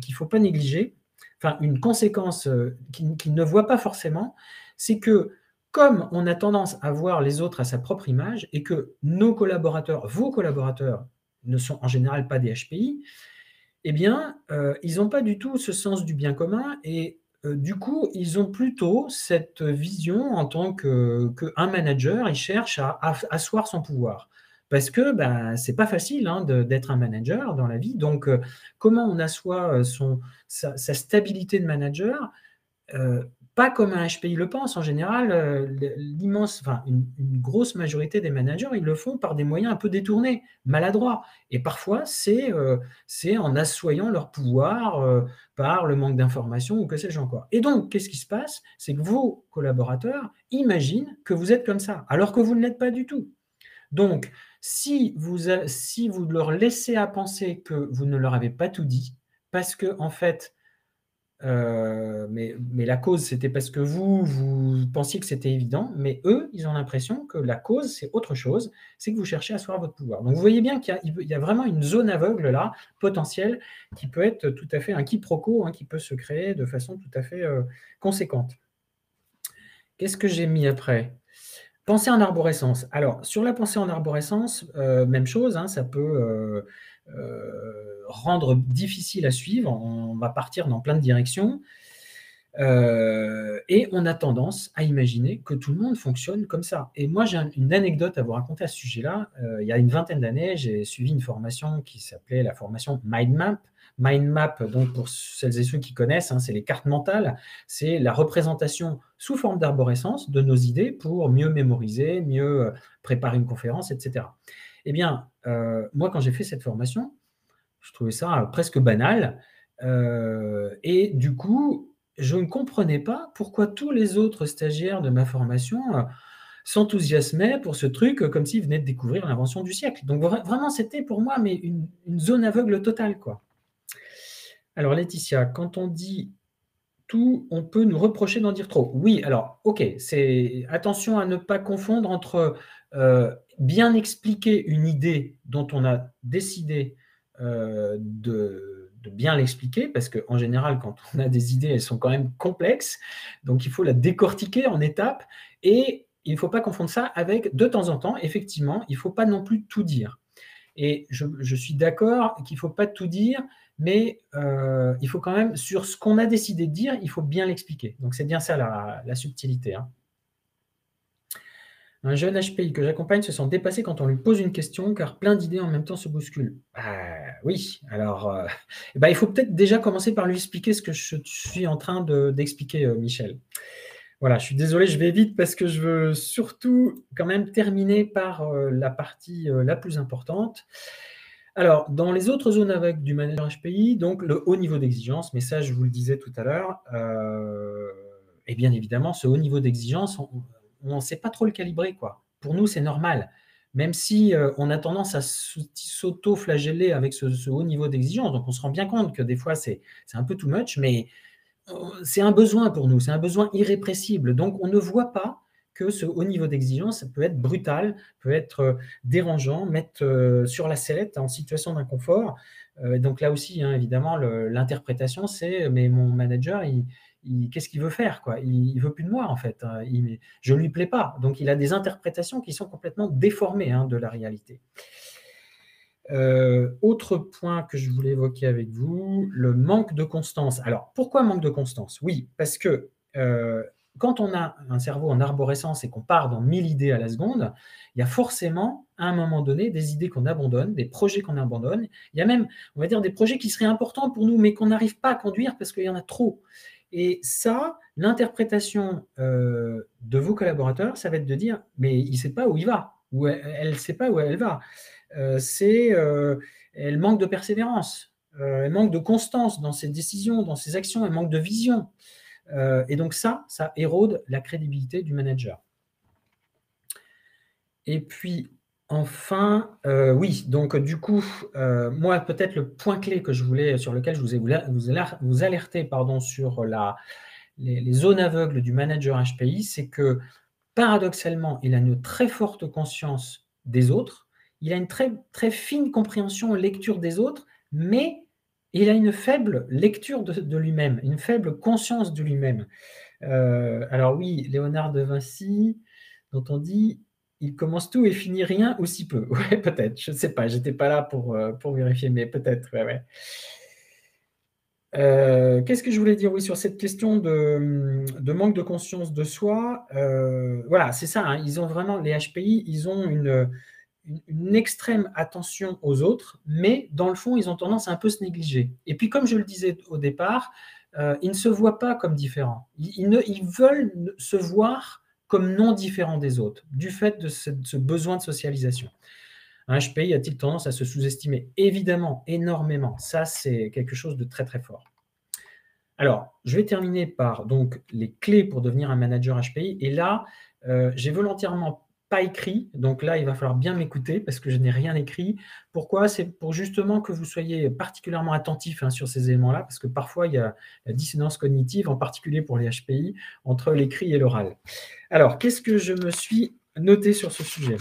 qu'il ne faut pas négliger, enfin une conséquence qu'ils ne voient pas forcément, c'est que comme on a tendance à voir les autres à sa propre image et que nos collaborateurs, vos collaborateurs, ne sont en général pas des HPI, eh bien, ils n'ont pas du tout ce sens du bien commun et du coup, ils ont plutôt cette vision en tant qu'un manager, il cherche à asseoir son pouvoir. Parce que bah, c'est pas facile, hein, d'être un manager dans la vie. Donc, comment on assoit sa stabilité de manager? Pas comme un HPI le pense. En général, une grosse majorité des managers, ils le font par des moyens un peu détournés, maladroits. Et parfois, c'est en assoyant leur pouvoir par le manque d'informations ou que sais-je encore. Et donc, qu'est-ce qui se passe? C'est que vos collaborateurs imaginent que vous êtes comme ça, alors que vous ne l'êtes pas du tout. Donc, si vous leur laissez à penser que vous ne leur avez pas tout dit, parce que en fait, Mais la cause, c'était parce que vous pensiez que c'était évident, mais eux, ils ont l'impression que la cause, c'est autre chose, c'est que vous cherchez à asseoir votre pouvoir. Donc vous voyez bien qu'il y a vraiment une zone aveugle là, potentielle, qui peut être tout à fait un quiproquo, hein, qui peut se créer de façon tout à fait conséquente. Qu'est-ce que j'ai mis après? Pensée en arborescence. Alors, sur la pensée en arborescence, même chose, hein, ça peut rendre difficile à suivre. On va partir dans plein de directions. Et on a tendance à imaginer que tout le monde fonctionne comme ça. Et moi, j'ai une anecdote à vous raconter à ce sujet-là. Il y a une vingtaine d'années, j'ai suivi une formation qui s'appelait la formation Mind Map. Mind Map, donc pour celles et ceux qui connaissent, hein, c'est les cartes mentales. C'est la représentation sous forme d'arborescence de nos idées pour mieux mémoriser, mieux préparer une conférence, etc. Eh bien, moi, quand j'ai fait cette formation, je trouvais ça presque banal. Et du coup, je ne comprenais pas pourquoi tous les autres stagiaires de ma formation s'enthousiasmaient pour ce truc comme s'ils venaient de découvrir l'invention du siècle. Donc vraiment, c'était pour moi mais une zone aveugle totale, quoi. Alors Laetitia, quand on dit tout, on peut nous reprocher d'en dire trop. Oui, alors, ok, c'est attention à ne pas confondre entre bien expliquer une idée dont on a décidé de bien l'expliquer, parce qu'en général, quand on a des idées, elles sont quand même complexes, donc il faut la décortiquer en étapes, et il ne faut pas confondre ça avec, de temps en temps, effectivement, il ne faut pas non plus tout dire. Et je suis d'accord qu'il ne faut pas tout dire, mais il faut quand même, sur ce qu'on a décidé de dire, il faut bien l'expliquer. Donc c'est bien ça la subtilité, hein. Un jeune HPI que j'accompagne se sent dépassé quand on lui pose une question, car plein d'idées en même temps se bousculent. Oui, alors il faut peut-être déjà commencer par lui expliquer ce que je suis en train d'expliquer, Michel. Voilà, je suis désolé, je vais vite parce que je veux surtout quand même terminer par la partie la plus importante. Alors, dans les autres zones aveugles du manager HPI, donc le haut niveau d'exigence, mais ça, je vous le disais tout à l'heure, et bien évidemment, ce haut niveau d'exigence, on ne sait pas trop le calibrer, quoi. Pour nous, c'est normal. Même si on a tendance à s'auto-flageller avec ce haut niveau d'exigence, donc on se rend bien compte que des fois, c'est un peu too much, mais c'est un besoin pour nous, c'est un besoin irrépressible. Donc, on ne voit pas que ce haut niveau d'exigence peut être brutal, peut être dérangeant, mettre sur la sellette en situation d'inconfort. Donc là aussi, hein, évidemment, l'interprétation, c'est mais mon manager, qu'est-ce qu'il veut faire, quoi? Il ne veut plus de moi, en fait, hein. Je ne lui plais pas. Donc, il a des interprétations qui sont complètement déformées, hein, de la réalité. Autre point que je voulais évoquer avec vous, le manque de constance. Alors, pourquoi manque de constance? Oui, parce que quand on a un cerveau en arborescence et qu'on part dans 1000 idées à la seconde, il y a forcément, à un moment donné, des idées qu'on abandonne, des projets qu'on abandonne. Il y a même, on va dire, des projets qui seraient importants pour nous, mais qu'on n'arrive pas à conduire parce qu'il y en a trop. Et ça, l'interprétation de vos collaborateurs, ça va être de dire, mais il ne sait pas où il va, ou elle ne sait pas où elle va. Elle manque de persévérance, elle manque de constance dans ses décisions, dans ses actions, elle manque de vision. Et donc ça érode la crédibilité du manager. Et puis, enfin, oui, donc du coup, moi, peut-être le point clé sur lequel je vous alerter pardon, sur les zones aveugles du manager HPI, c'est que paradoxalement, il a une très forte conscience des autres, il a une très, très fine compréhension, lecture des autres, mais il a une faible lecture de lui-même, une faible conscience de lui-même. Alors oui, Léonard de Vinci, dont on dit il commence tout et finit rien ou si peu. Ouais, peut-être, je ne sais pas, j'étais pas là pour vérifier, mais peut-être, ouais. Qu'est-ce que je voulais dire? Oui, sur cette question de manque de conscience de soi, voilà, c'est ça, hein, ils ont vraiment les HPI, ils ont une extrême attention aux autres, mais dans le fond, ils ont tendance à un peu se négliger. Et puis, comme je le disais au départ, ils ne se voient pas comme différents. Ils veulent se voir comme non différents des autres, du fait de ce besoin de socialisation. Un HPI a-t-il tendance à se sous-estimer? Évidemment, énormément. Ça, c'est quelque chose de très, très fort. Alors, je vais terminer par donc les clés pour devenir un manager HPI. Et là, j'ai volontairement pas écrit, donc là, il va falloir bien m'écouter parce que je n'ai rien écrit. Pourquoi? C'est pour justement que vous soyez particulièrement attentifs, hein, sur ces éléments-là, parce que parfois il y a la dissonance cognitive, en particulier pour les HPI, entre l'écrit et l'oral. Alors, qu'est-ce que je me suis noté sur ce sujet?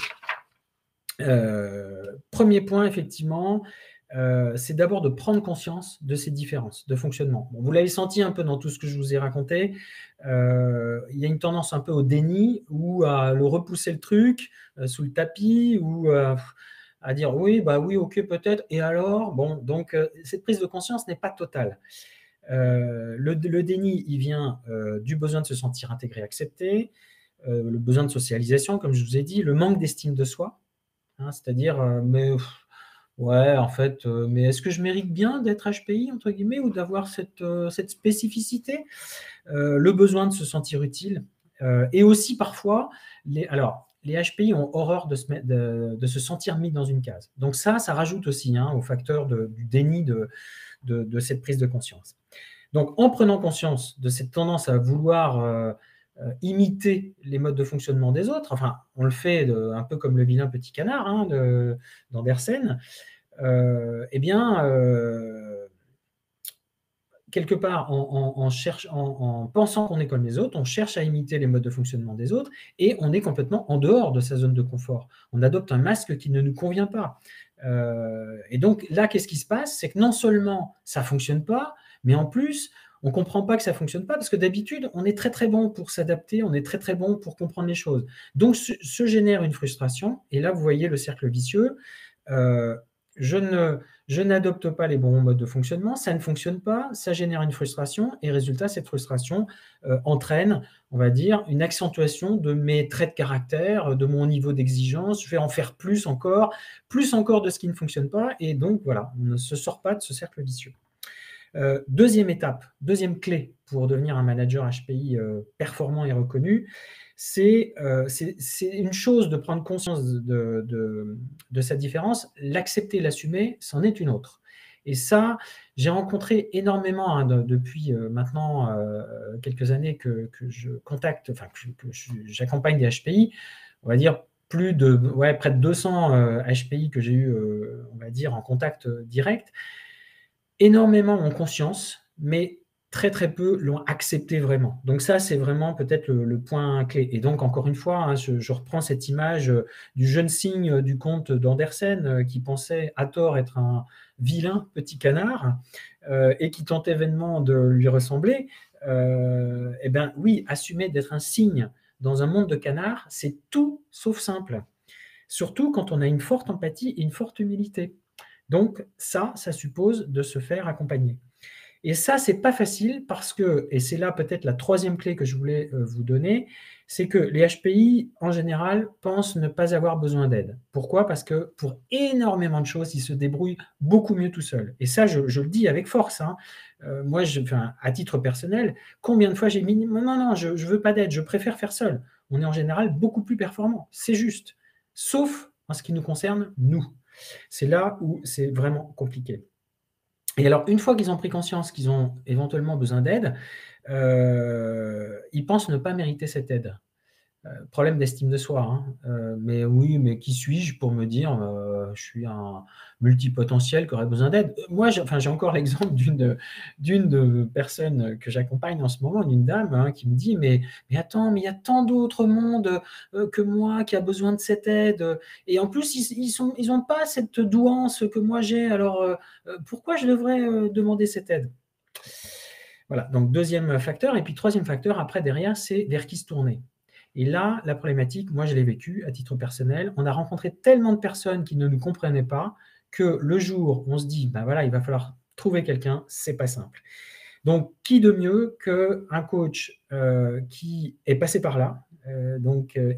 Premier point, effectivement, c'est d'abord de prendre conscience de ces différences de fonctionnement. Bon, vous l'avez senti un peu dans tout ce que je vous ai raconté, il y a une tendance un peu au déni ou à le repousser le truc, sous le tapis ou à dire: «Oui, bah, oui, OK, peut-être et alors?» Bon, donc cette prise de conscience n'est pas totale. Le déni, il vient, du besoin de se sentir intégré, accepté, le besoin de socialisation, comme je vous ai dit, le manque d'estime de soi, hein, c'est-à-dire, mais ouais, en fait, mais est-ce que je mérite bien d'être HPI entre guillemets ou d'avoir cette spécificité? Le besoin de se sentir utile, et aussi parfois les HPI ont horreur de se sentir mis dans une case. Donc ça rajoute aussi, hein, au facteur du déni de cette prise de conscience. Donc en prenant conscience de cette tendance à vouloir, imiter les modes de fonctionnement des autres, enfin on le fait un peu comme le vilain petit canard, hein, d'Andersen, eh bien, quelque part, en pensant qu'on est comme les autres, on cherche à imiter les modes de fonctionnement des autres et on est complètement en dehors de sa zone de confort. On adopte un masque qui ne nous convient pas. Et donc là, qu'est-ce qui se passe? C'est que non seulement ça ne fonctionne pas, mais en plus, on ne comprend pas que ça ne fonctionne pas parce que d'habitude, on est très très bon pour s'adapter, on est très très bon pour comprendre les choses. Donc se génère une frustration et là, vous voyez le cercle vicieux. Euh, je ne, je n'adopte pas les bons modes de fonctionnement, ça ne fonctionne pas, ça génère une frustration et résultat, cette frustration entraîne, on va dire, une accentuation de mes traits de caractère, de mon niveau d'exigence, je vais en faire plus encore de ce qui ne fonctionne pas et donc voilà, on ne se sort pas de ce cercle vicieux. Deuxième étape, deuxième clé pour devenir un manager HPI performant et reconnu, c'est une chose de prendre conscience de sa différence, l'accepter, l'assumer, c'en est une autre. Et ça, j'ai rencontré énormément, hein, depuis maintenant quelques années que je contacte, enfin que j'accompagne des HPI, on va dire près de 200 HPI que j'ai eu, on va dire, en contact direct. Énormément ont conscience, mais très, très peu l'ont accepté vraiment. Donc ça, c'est vraiment peut-être le point clé et donc encore une fois, hein, je reprends cette image, du jeune cygne, du conte d'Andersen, qui pensait à tort être un vilain petit canard, et qui tentait vainement de lui ressembler. Et ben, oui, assumer d'être un cygne dans un monde de canards, c'est tout sauf simple. Surtout quand on a une forte empathie et une forte humilité. Donc ça suppose de se faire accompagner. Et ça, c'est pas facile parce que, et c'est là peut-être la troisième clé que je voulais vous donner, c'est que les HPI, en général, pensent ne pas avoir besoin d'aide. Pourquoi? Parce que pour énormément de choses, ils se débrouillent beaucoup mieux tout seuls. Et ça, je le dis avec force, hein. Moi, enfin, à titre personnel, combien de fois j'ai mis non, non, je ne veux pas d'aide, je préfère faire seul. On est en général beaucoup plus performant, c'est juste. Sauf en ce qui nous concerne, nous. C'est là où c'est vraiment compliqué. Et alors, une fois qu'ils ont pris conscience qu'ils ont éventuellement besoin d'aide, ils pensent ne pas mériter cette aide. Problème d'estime de soi, hein. Mais oui, mais qui suis-je pour me dire, je suis un multipotentiel qui aurait besoin d'aide? Moi, j'ai encore l'exemple d'une personne que j'accompagne en ce moment, d'une dame, hein, qui me dit: «Mais attends, mais il y a tant d'autres mondes, que moi qui a besoin de cette aide, et en plus ils ont pas cette douance que moi j'ai, alors, pourquoi je devrais, demander cette aide?» Voilà, donc deuxième facteur et puis troisième facteur après derrière, c'est vers qui se tourner. Et là, la problématique, moi je l'ai vécue à titre personnel, on a rencontré tellement de personnes qui ne nous comprenaient pas que le jour où on se dit: «Ben voilà, il va falloir trouver quelqu'un», c'est pas simple. Donc qui de mieux qu'un coach, qui est passé par là,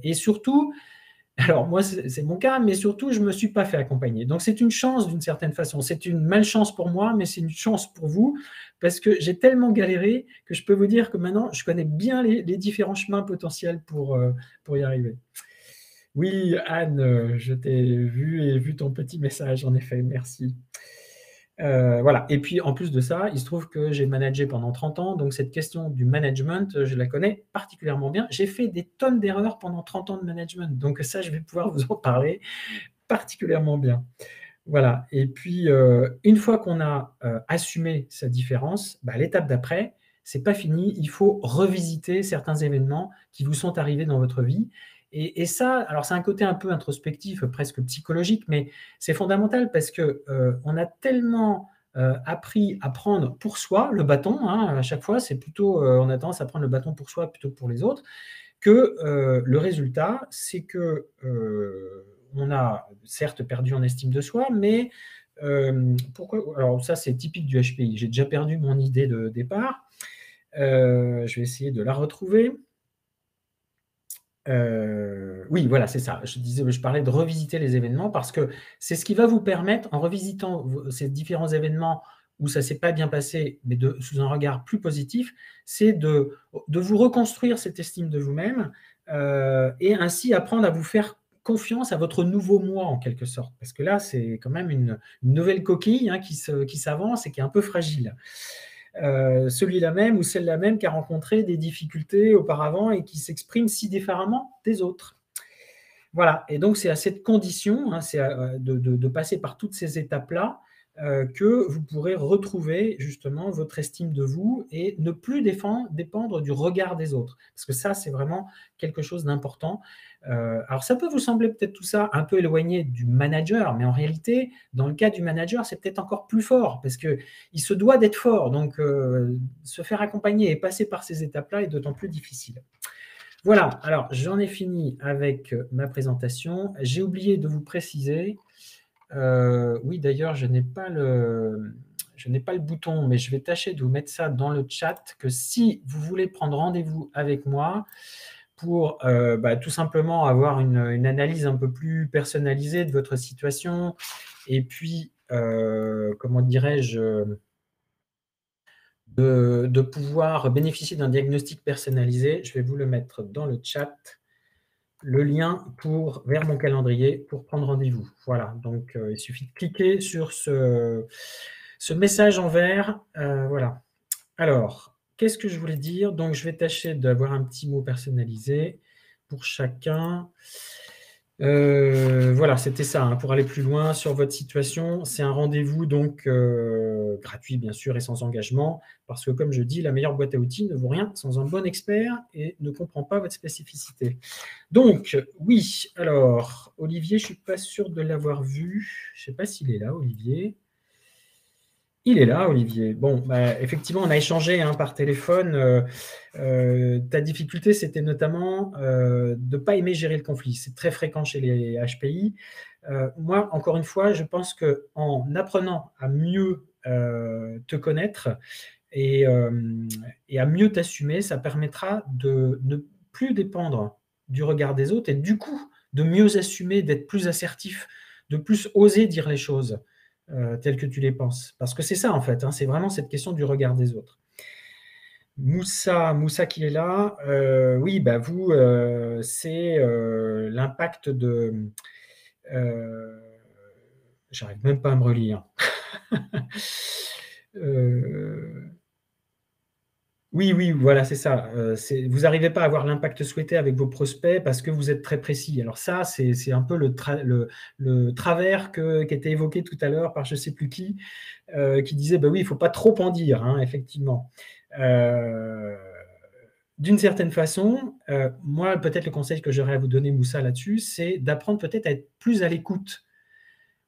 et surtout alors moi, c'est mon cas, mais surtout, je ne me suis pas fait accompagner. Donc c'est une chance d'une certaine façon. C'est une malchance pour moi, mais c'est une chance pour vous, parce que j'ai tellement galéré que je peux vous dire que maintenant, je connais bien les différents chemins potentiels pour y arriver. Oui, Anne, je t'ai vu et vu ton petit message, en effet, merci. Voilà. Et puis, en plus de ça, il se trouve que j'ai managé pendant 30 ans, donc cette question du management, je la connais particulièrement bien. J'ai fait des tonnes d'erreurs pendant 30 ans de management, donc ça, je vais pouvoir vous en parler particulièrement bien. Voilà. Et puis, une fois qu'on a assumé sa différence, bah, l'étape d'après, c'est pas fini. Il faut revisiter certains événements qui vous sont arrivés dans votre vie. Et ça, alors c'est un côté un peu introspectif, presque psychologique, mais c'est fondamental parce que on a tellement appris à prendre pour soi le bâton, hein, à chaque fois, c'est plutôt, on a tendance à prendre le bâton pour soi plutôt que pour les autres, que le résultat, c'est que on a certes perdu en estime de soi, mais pourquoi? Alors ça, c'est typique du HPI. J'ai déjà perdu mon idée de départ. Je vais essayer de la retrouver. Oui, voilà, c'est ça. Je parlais de revisiter les événements parce que c'est ce qui va vous permettre, en revisitant ces différents événements où ça s'est pas bien passé, mais sous un regard plus positif, c'est de vous reconstruire cette estime de vous-même et ainsi apprendre à vous faire confiance à votre nouveau moi en quelque sorte. Parce que là, c'est quand même une nouvelle coquille hein, qui s'avance et qui est un peu fragile. Celui-là même ou celle-là même qui a rencontré des difficultés auparavant et qui s'exprime si différemment des autres. Voilà, et donc c'est à cette condition, hein, c'est de passer par toutes ces étapes-là que vous pourrez retrouver justement votre estime de vous et ne plus dépendre du regard des autres. Parce que ça, c'est vraiment quelque chose d'important. Alors ça peut vous sembler peut-être tout ça un peu éloigné du manager, mais en réalité, dans le cas du manager, c'est peut-être encore plus fort parce qu'il se doit d'être fort. Donc se faire accompagner et passer par ces étapes-là est d'autant plus difficile. Voilà, alors j'en ai fini avec ma présentation. J'ai oublié de vous préciser, oui d'ailleurs je n'ai pas le bouton, mais je vais tâcher de vous mettre ça dans le chat, que si vous voulez prendre rendez-vous avec moi pour tout simplement avoir une analyse un peu plus personnalisée de votre situation, et puis, comment dirais-je, de pouvoir bénéficier d'un diagnostic personnalisé, je vais vous le mettre dans le chat, le lien vers mon calendrier pour prendre rendez-vous. Voilà, donc il suffit de cliquer sur ce message en vert. Voilà. Alors, qu'est-ce que je voulais dire? Donc, je vais tâcher d'avoir un petit mot personnalisé pour chacun. Voilà, c'était ça, hein, pour aller plus loin sur votre situation. C'est un rendez-vous donc gratuit, bien sûr, et sans engagement, parce que comme je dis, la meilleure boîte à outils ne vaut rien sans un bon expert et ne comprend pas votre spécificité. Donc, oui, alors, Olivier, je ne suis pas sûr de l'avoir vu. Je ne sais pas s'il est là, Olivier. Il est là, Olivier. Bon, bah, effectivement, on a échangé hein, par téléphone. Ta difficulté, c'était notamment de ne pas aimer gérer le conflit. C'est très fréquent chez les HPI. Moi, encore une fois, je pense qu'en apprenant à mieux te connaître et à mieux t'assumer, ça permettra de ne plus dépendre du regard des autres et du coup, de mieux assumer, d'être plus assertif, de plus oser dire les choses telles que tu les penses. Parce que c'est ça, en fait, hein, c'est vraiment cette question du regard des autres. Moussa qui est là, oui, bah vous, c'est l'impact de... J'arrive même pas à me relire. Oui, oui, voilà, c'est ça. Vous n'arrivez pas à avoir l'impact souhaité avec vos prospects parce que vous êtes très précis. Alors ça, c'est un peu le travers qui était évoqué tout à l'heure par je ne sais plus qui disait, bah oui, il ne faut pas trop en dire, hein, effectivement. D'une certaine façon, moi, peut-être le conseil que j'aurais à vous donner, Moussa, là-dessus, c'est d'apprendre peut-être à être plus à l'écoute.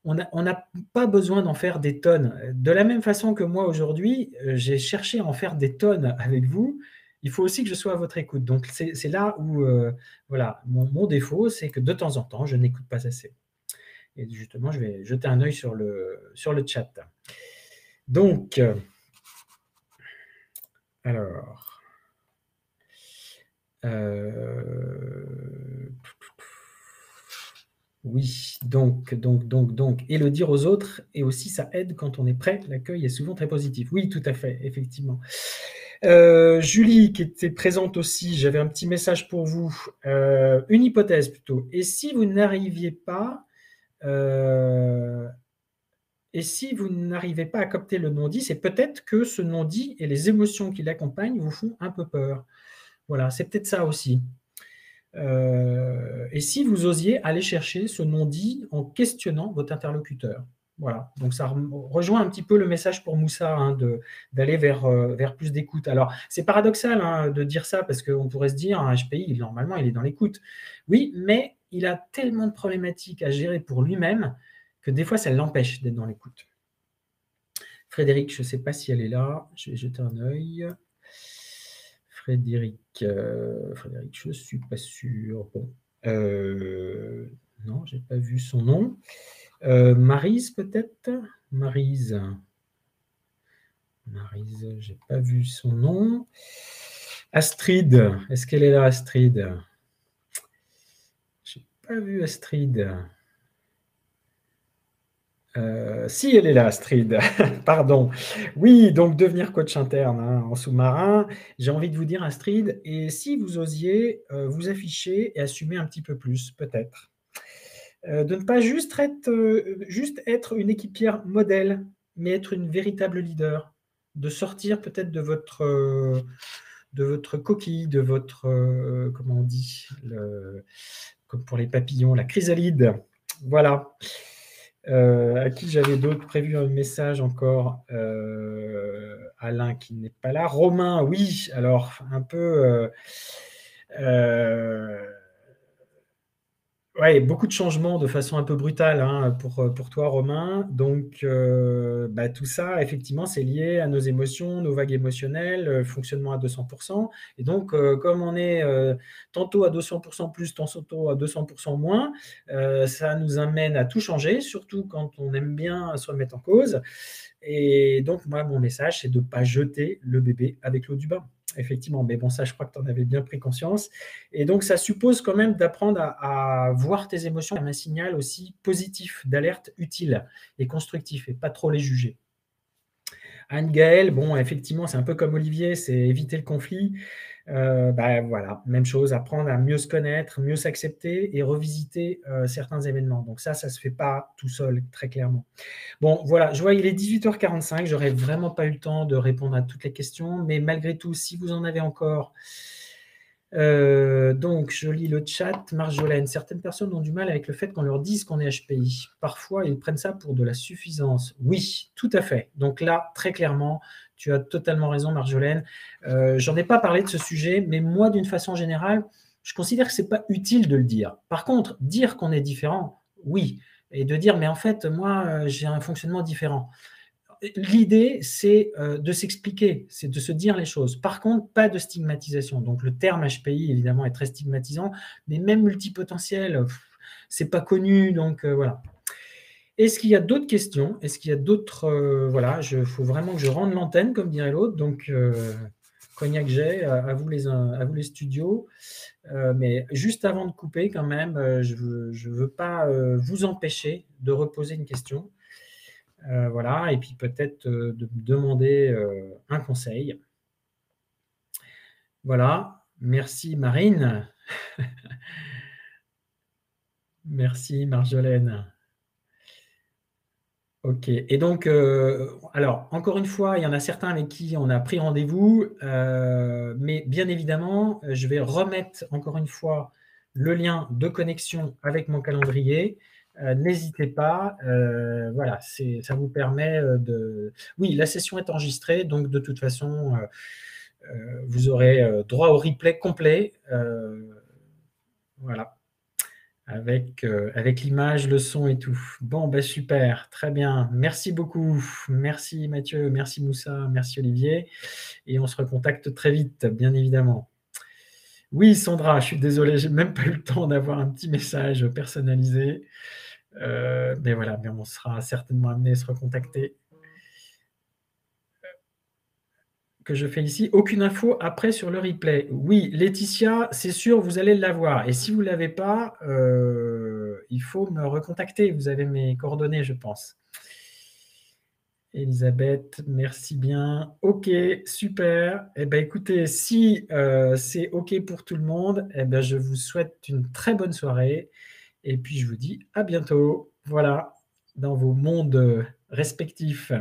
On n'a pas besoin d'en faire des tonnes. De la même façon que moi aujourd'hui, j'ai cherché à en faire des tonnes avec vous, il faut aussi que je sois à votre écoute. Donc c'est là où voilà, mon défaut, c'est que de temps en temps, je n'écoute pas assez. Et justement, je vais jeter un œil sur le chat. Donc, alors, oui, donc, et le dire aux autres, et aussi ça aide quand on est prêt, l'accueil est souvent très positif. Oui, tout à fait, effectivement. Julie, qui était présente aussi, j'avais un petit message pour vous, une hypothèse plutôt. Et si vous n'arriviez pas Et si vous n'arrivez pas à capter le non-dit, c'est peut-être que ce non-dit et les émotions qui l'accompagnent vous font un peu peur. Voilà, c'est peut-être ça aussi. Et si vous osiez aller chercher ce non-dit en questionnant votre interlocuteur. Voilà, donc ça rejoint un petit peu le message pour Moussa, hein, d'aller vers plus d'écoute. Alors, c'est paradoxal, hein, de dire ça parce qu'on pourrait se dire, un HPI, normalement, il est dans l'écoute. Oui, mais il a tellement de problématiques à gérer pour lui-même que des fois, ça l'empêche d'être dans l'écoute. Frédéric, je ne sais pas si elle est là, je vais jeter un œil. Frédéric, je ne suis pas sûr. Bon, non, je n'ai pas vu son nom. Maryse, peut-être? Maryse, je n'ai pas vu son nom. Astrid, est-ce qu'elle est là, Astrid? Je n'ai pas vu Astrid. Si, elle est là, Astrid. Pardon. Oui, donc devenir coach interne, hein, en sous-marin. J'ai envie de vous dire, Astrid, et si vous osiez vous afficher et assumer un petit peu plus, peut-être. De ne pas juste être une équipière modèle, mais être une véritable leader. De sortir peut-être de votre coquille, de votre, comment on dit, comme pour les papillons, la chrysalide. Voilà. À qui j'avais d'autres prévu un message encore, Alain qui n'est pas là. Romain, oui, alors un peu... ouais, beaucoup de changements de façon un peu brutale, hein, pour toi, Romain. Donc, tout ça, effectivement, c'est lié à nos émotions, nos vagues émotionnelles, fonctionnement à 200%. Et donc, comme on est tantôt à 200% plus, tantôt à 200% moins, ça nous amène à tout changer, surtout quand on aime bien se remettre en cause. Et donc, moi, mon message, c'est de ne pas jeter le bébé avec l'eau du bain. Effectivement, mais bon, ça, je crois que tu en avais bien pris conscience. Et donc, ça suppose quand même d'apprendre à voir tes émotions comme un signal aussi positif, d'alerte utile et constructif, et pas trop les juger. Anne-Gaëlle, bon, effectivement, c'est un peu comme Olivier, c'est éviter le conflit. Voilà, même chose, apprendre à mieux se connaître, mieux s'accepter et revisiter certains événements. Donc ça se fait pas tout seul, très clairement. Bon, voilà, je vois, il est 18h45, j'aurais vraiment pas eu le temps de répondre à toutes les questions, mais malgré tout, si vous en avez encore, donc je lis le chat. Marjolaine, certaines personnes ont du mal avec le fait qu'on leur dise qu'on est HPI. Parfois, ils prennent ça pour de la suffisance. Oui, tout à fait. Donc là, très clairement, tu as totalement raison, Marjolaine. J'en ai pas parlé de ce sujet, mais moi, d'une façon générale, je considère que c'est pas utile de le dire. Par contre, dire qu'on est différent, oui. Et de dire, mais en fait, moi, j'ai un fonctionnement différent. L'idée, c'est de s'expliquer, c'est de se dire les choses. Par contre, pas de stigmatisation. Donc, le terme HPI, évidemment, est très stigmatisant, mais même multipotentiel, c'est pas connu, donc voilà. Est-ce qu'il y a d'autres questions? Est-ce qu'il y a d'autres... voilà, il faut vraiment que je rende l'antenne, comme dirait l'autre. Donc, Cognac J, à vous les studios. Mais juste avant de couper, quand même, je ne veux pas vous empêcher de reposer une question. Voilà, et puis peut-être de me demander un conseil. Voilà, merci Marine. Merci Marjolaine. Ok, et donc, alors, encore une fois, il y en a certains avec qui on a pris rendez-vous, mais bien évidemment, je vais remettre encore une fois le lien de connexion avec mon calendrier. N'hésitez pas, voilà, ça vous permet de... Oui, la session est enregistrée, donc de toute façon, vous aurez droit au replay complet. Voilà. Avec l'image, le son et tout. Bon, ben super, très bien. Merci beaucoup. Merci Mathieu, merci Moussa, merci Olivier. Et on se recontacte très vite, bien évidemment. Oui, Sandra, je suis désolé, j'ai même pas eu le temps d'avoir un petit message personnalisé. Mais voilà, mais on sera certainement amené à se recontacter. Que je fais ici, aucune info après sur le replay. Oui, Laetitia, c'est sûr, vous allez l'avoir. Et si vous ne l'avez pas, il faut me recontacter. Vous avez mes coordonnées, je pense. Elisabeth, merci bien. Ok, super. Eh bien, écoutez, si c'est ok pour tout le monde, eh ben, je vous souhaite une très bonne soirée. Et puis, je vous dis à bientôt. Voilà. dans vos mondes respectifs.